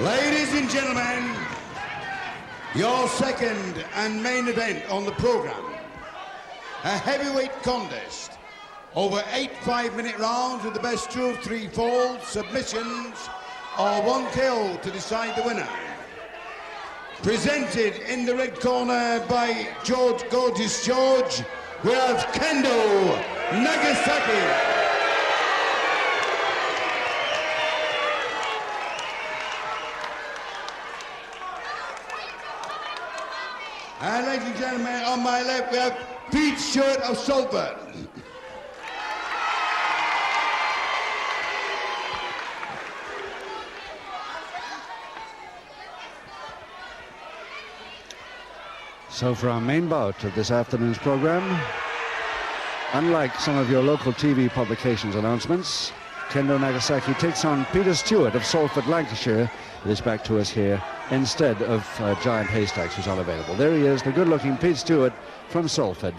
Ladies and gentlemen, your second and main event on the program, a heavyweight contest over 8 5-minute rounds with the best 2 of 3 falls, submissions, or 1 KO to decide the winner. Presented in the red corner by George Gorgeous George, we have Kendo Nagasaki. And ladies and gentlemen, on my left we have Peter Stewart of Salford. So for our main bout of this afternoon's program, unlike some of your local TV publications announcements, Kendo Nagasaki takes on Peter Stewart of Salford, Lancashire. It is back to us here instead of Giant Haystacks, who's unavailable. There he is, the good-looking Pete Stewart from Salford.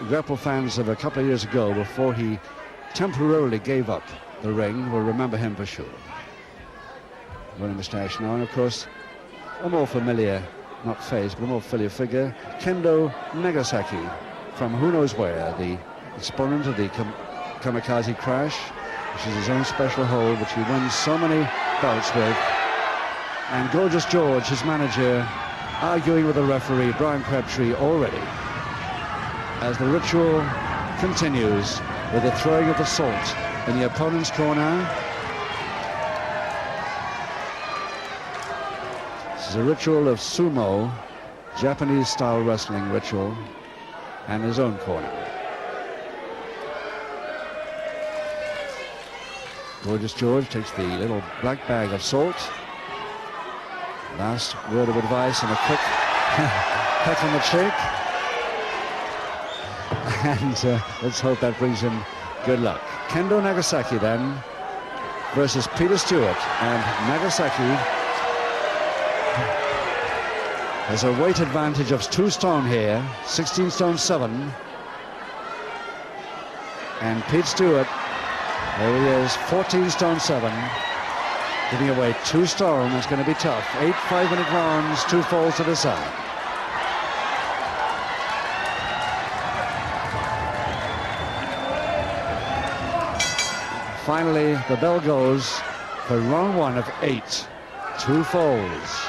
Grapple fans of a couple of years ago, before he temporarily gave up the ring, will remember him for sure. Wearing a moustache now, and of course, a more familiar, not face, but a more familiar figure, Kendo Nagasaki, from who knows where, the exponent of the kamikaze crash, which is his own special hold, which he wins so many bouts with. And Gorgeous George, his manager, arguing with the referee, Brian Crabtree, already, as the ritual continues with the throwing of the salt in the opponent's corner. This is a ritual of sumo, Japanese-style wrestling ritual, and his own corner. Gorgeous George takes the little black bag of salt. Last word of advice and a quick peck on the cheek. And let's hope that brings him good luck. Kendo Nagasaki then versus Peter Stewart. And Nagasaki has a weight advantage of 2 stone here, 16 stone 7. And Pete Stewart, there he is, 14 stone 7. Giving away 2 stone. It's going to be tough. 8 5-minute rounds, 2 falls to the side. Finally, the bell goes for round 1 of 8. 2 falls.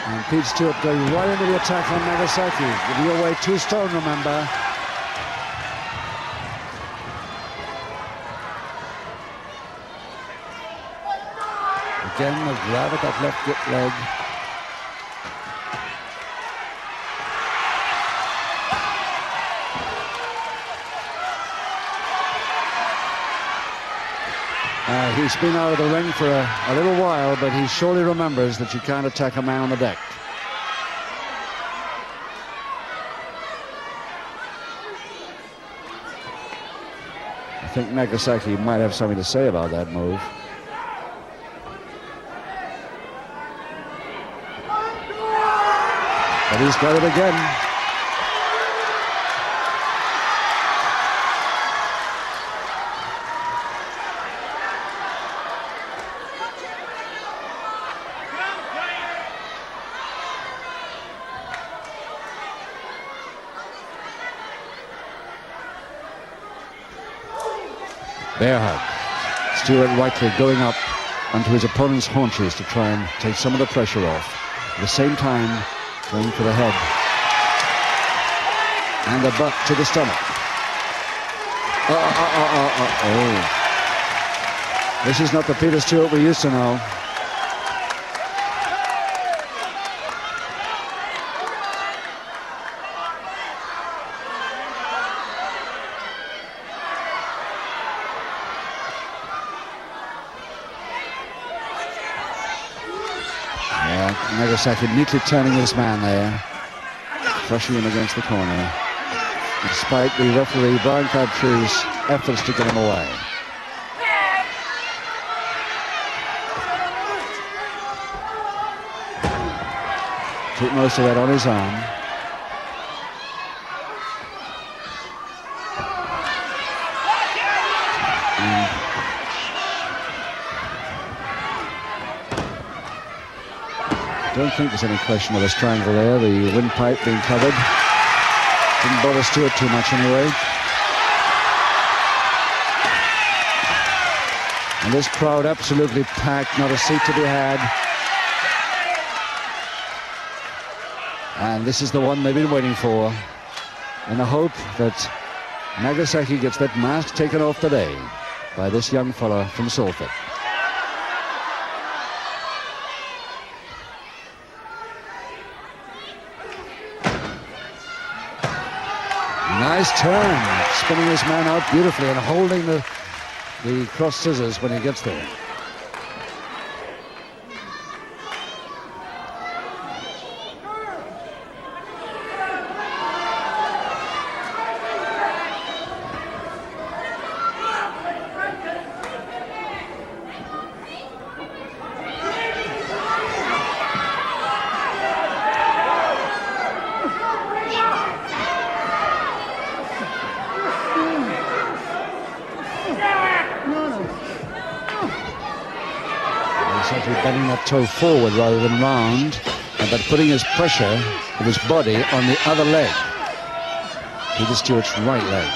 And Pete Stewart going right into the attack on Nagasaki. Giving away 2 stone, remember. Again, a grab at that left leg. He's been out of the ring for a little while, but he surely remembers that you can't attack a man on the deck. I think Nagasaki might have something to say about that move. But he's got it again. Bear hug. Stewart rightly going up onto his opponent's haunches to try and take some of the pressure off. At the same time, going for the head and the butt to the stomach. Oh. This is not the Peter Stewart we used to know. Nagasaki neatly turning his man there, crushing him against the corner, despite the referee Brian Crabtree's efforts to get him away. Took most of that on his arm. Don't think there's any question of a strangle there. The windpipe being covered didn't bother Stewart too much anyway. And this crowd absolutely packed, not a seat to be had. And this is the one they've been waiting for, in the hope that Nagasaki gets that mask taken off today by this young fella from Salford. Nice turn, spinning his man out beautifully and holding the cross scissors when he gets there. Bending that toe forward rather than round, but putting his pressure of his body on the other leg, Peter Stewart's right leg.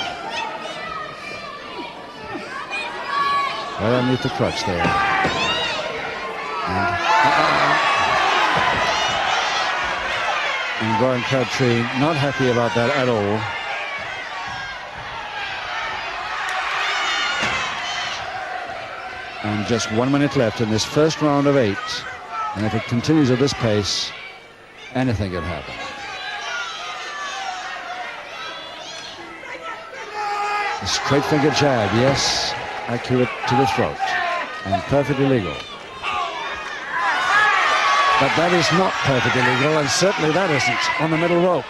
Right underneath the crotch there. And Brian Crabtree not happy about that at all. And just 1 minute left in this first round of 8. And if it continues at this pace, anything can happen. A straight finger jab, yes, accurate to the throat, and perfectly legal. But that is not perfectly legal, and certainly that isn't on the middle rope.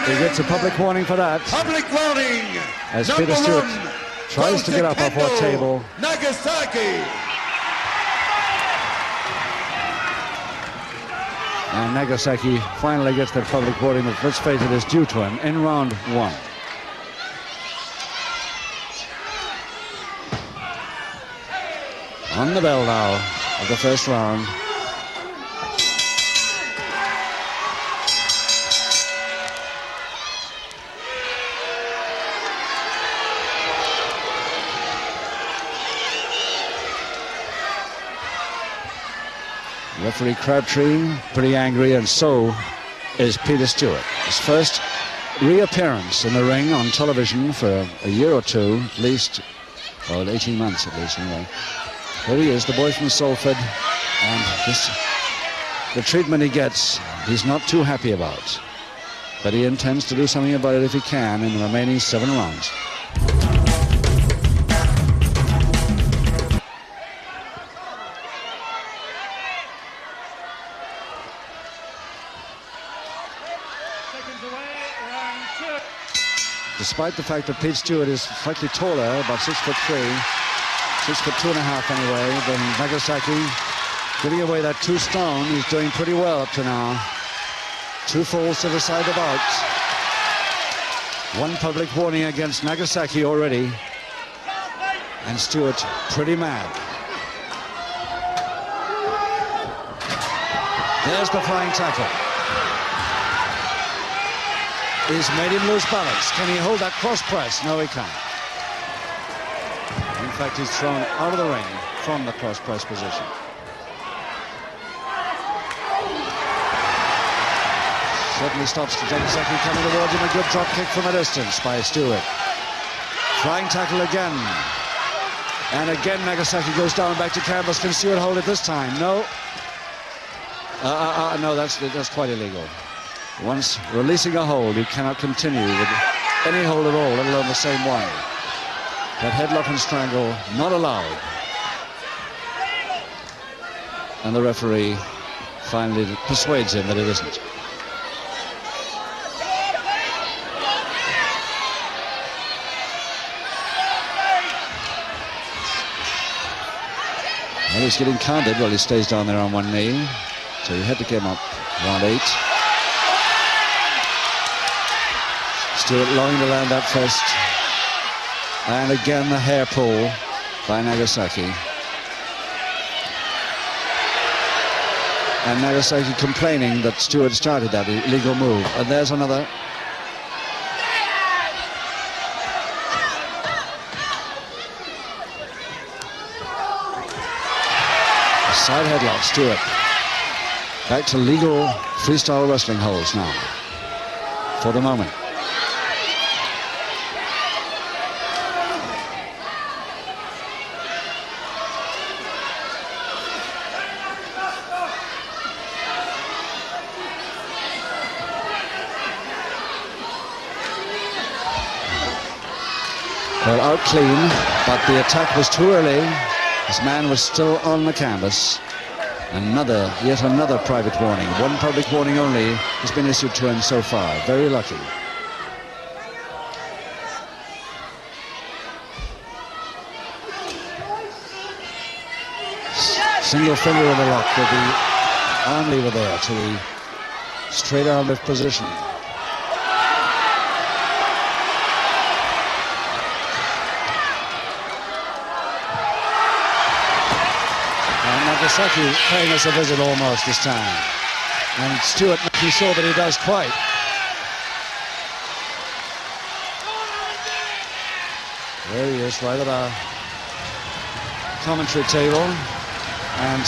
He gets a public warning for that. Public warning. As Peter Stewart tries to get up off our table. Nagasaki. And Nagasaki finally gets that public warning that, let's face it, is due to him in round 1. On the bell now of the first round. Referee Crabtree pretty angry, and so is Peter Stewart. His first reappearance in the ring on television for a year or two, at least, well, 18 months at least anyway. There he is, the boy from Salford, and the treatment he gets, he's not too happy about. But he intends to do something about it if he can in the remaining 7 rounds. Despite the fact that Pete Stewart is slightly taller, about 6'3", 6'2.5" anyway, than Nagasaki, giving away that 2 stone, he's doing pretty well up to now. 2 falls to the side of out. 1 public warning against Nagasaki already, and Stewart pretty mad. There's the flying tackle. He's made him lose balance. Can he hold that cross press? No, he can't. In fact, he's thrown out of the ring from the cross press position. Certainly stops Nagasaki coming towards him. A good drop kick from a distance by Stewart. Flying tackle again. And again Nagasaki goes down back to canvas. Can Stewart hold it this time? No. No, that's quite illegal. Once releasing a hold, you cannot continue with any hold at all, let alone the same one. That headlock and strangle, not allowed. And the referee finally persuades him that it isn't. Well, he's getting counted while he stays down there on one knee. So you had to get him up round 8. Stewart longing to land that fist. And again the hair pull by Nagasaki. And Nagasaki complaining that Stewart started that illegal move. And there's another. A side headlock, Stewart. Back to legal freestyle wrestling holds now. For the moment. Well, out clean, but the attack was too early. This man was still on the canvas. Yet another private warning. One public warning only has been issued to him so far. Very lucky. Single finger in the lock with the arm lever there to the straight arm lift position. Nagasaki paying us a visit almost this time. And Stewart making sure that he does quite. There he is, right at our commentary table. And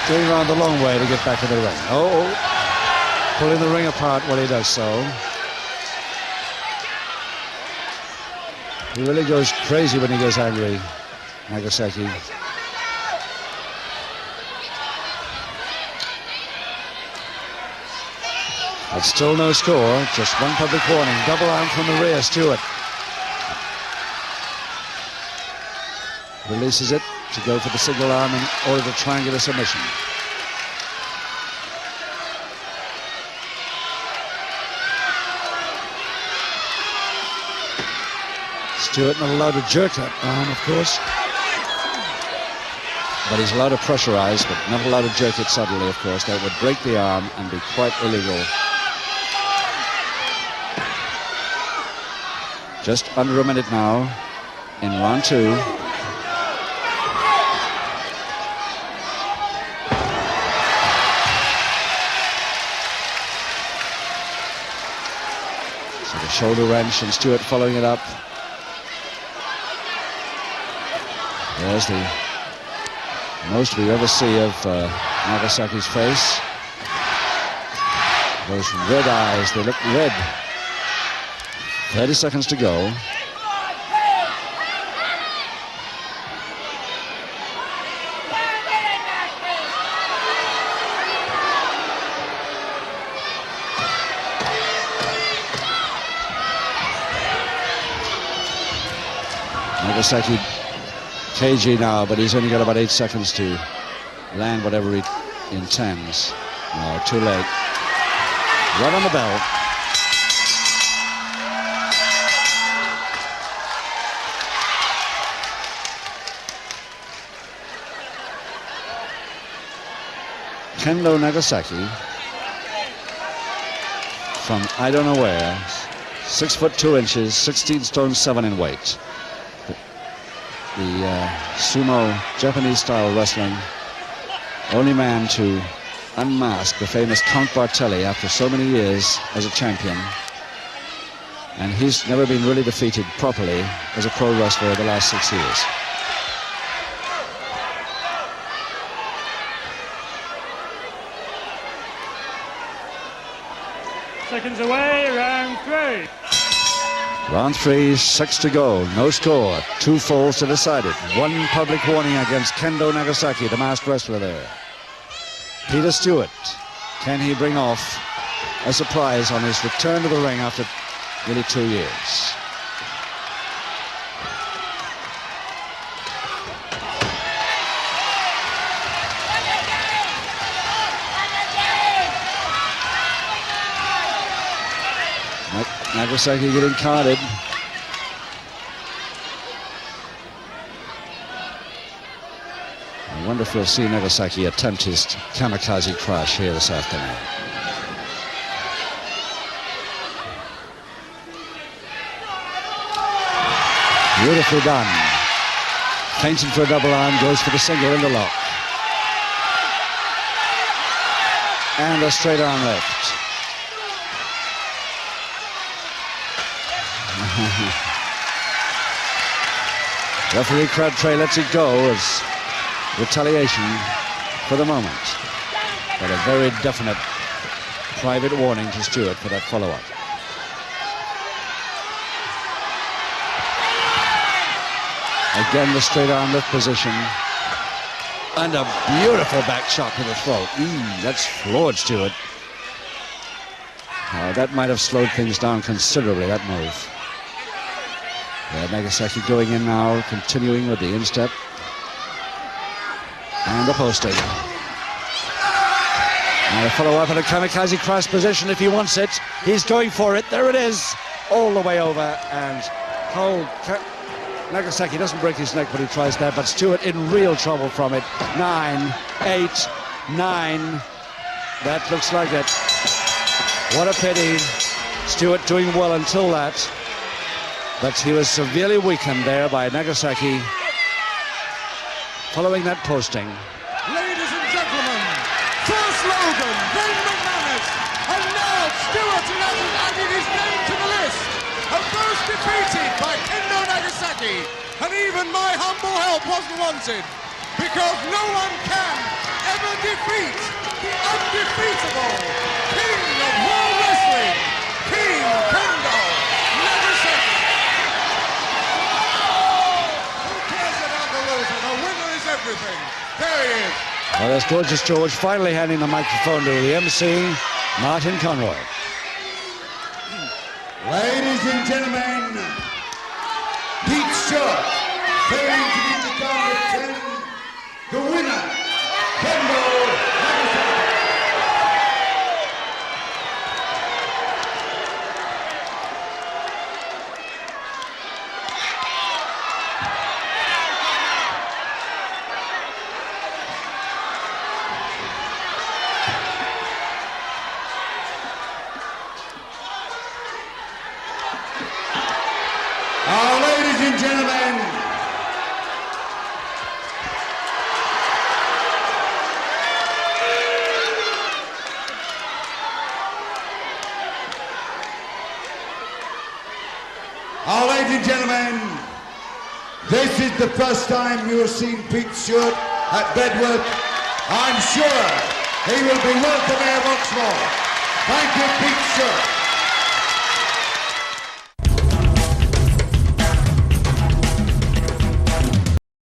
going around the long way to get back in the ring. Oh, pulling the ring apart while he does so. He really goes crazy when he gets angry, Nagasaki. But still no score, just one public warning. Double arm from the rear, Stewart. Releases it to go for the single arm in order to try and get a submission. Stewart not allowed to jerk that arm, of course. But he's allowed to pressurize, but not allowed to jerk it suddenly, of course. That would break the arm and be quite illegal. Just under a minute now in round two. So the shoulder wrench and Stewart following it up. There's the most we ever see of Nagasaki's face. Those red eyes, they look red. 30 seconds to go. Nagasaki cagey now, but he's only got about 8 seconds to land whatever he intends. No, too late. Right on the bell. Kendo Nagasaki from I don't know where, 6 foot 2 inches, 16 stone 7 in weight. The sumo Japanese style wrestling, only man to unmask the famous Count Bartelli after so many years as a champion. And he's never been really defeated properly as a pro wrestler in the last 6 years. Seconds away, round three. Round three, 6 to go, no score, 2 falls to decide it. One public warning against Kendo Nagasaki, the masked wrestler there. Peter Stewart, can he bring off a surprise on his return to the ring after nearly 2 years? Nagasaki getting carded. I wonder if we'll see Nagasaki attempt his kamikaze crash here this afternoon. Beautifully done. Feints into a double arm, goes for the single in the lock. And a straight arm left. Referee Crabtree lets it go as retaliation for the moment. But a very definite private warning to Stewart for that follow-up. Again, the straight arm lift position. And a beautiful back shot to the throat. That's floored Stewart. That might have slowed things down considerably, that move. Nagasaki going in now, continuing with the instep. And the posting. Now a follow-up in a kamikaze cross position if he wants it. He's going for it. There it is. All the way over. And Nagasaki doesn't break his neck, but he tries that. But Stewart in real trouble from it. 9, 8, 9. That looks like it. What a pity. Stewart doing well until that. But he was severely weakened there by Nagasaki following that posting. Ladies and gentlemen, first Logan, then McManus, and now Stewart has added his name to the list of those defeated by Kendo Nagasaki. And even my humble help wasn't wanted, because no one can ever defeat the undefeatable King of World Wrestling, King Kendo Nagasaki. Who cares about the loser? The winner is everything. There he is. Well, there's Gorgeous George finally handing the microphone to the MC, Martin Conroy. Ladies and gentlemen, Pete Stewart, failing to beat the count of 10, the winner, Kendo Nagasaki. Ladies and gentlemen, ladies and gentlemen, this is the first time you have seen Pete Stewart at Bedworth. I'm sure he will be welcome here once more. Thank you, Pete Stewart.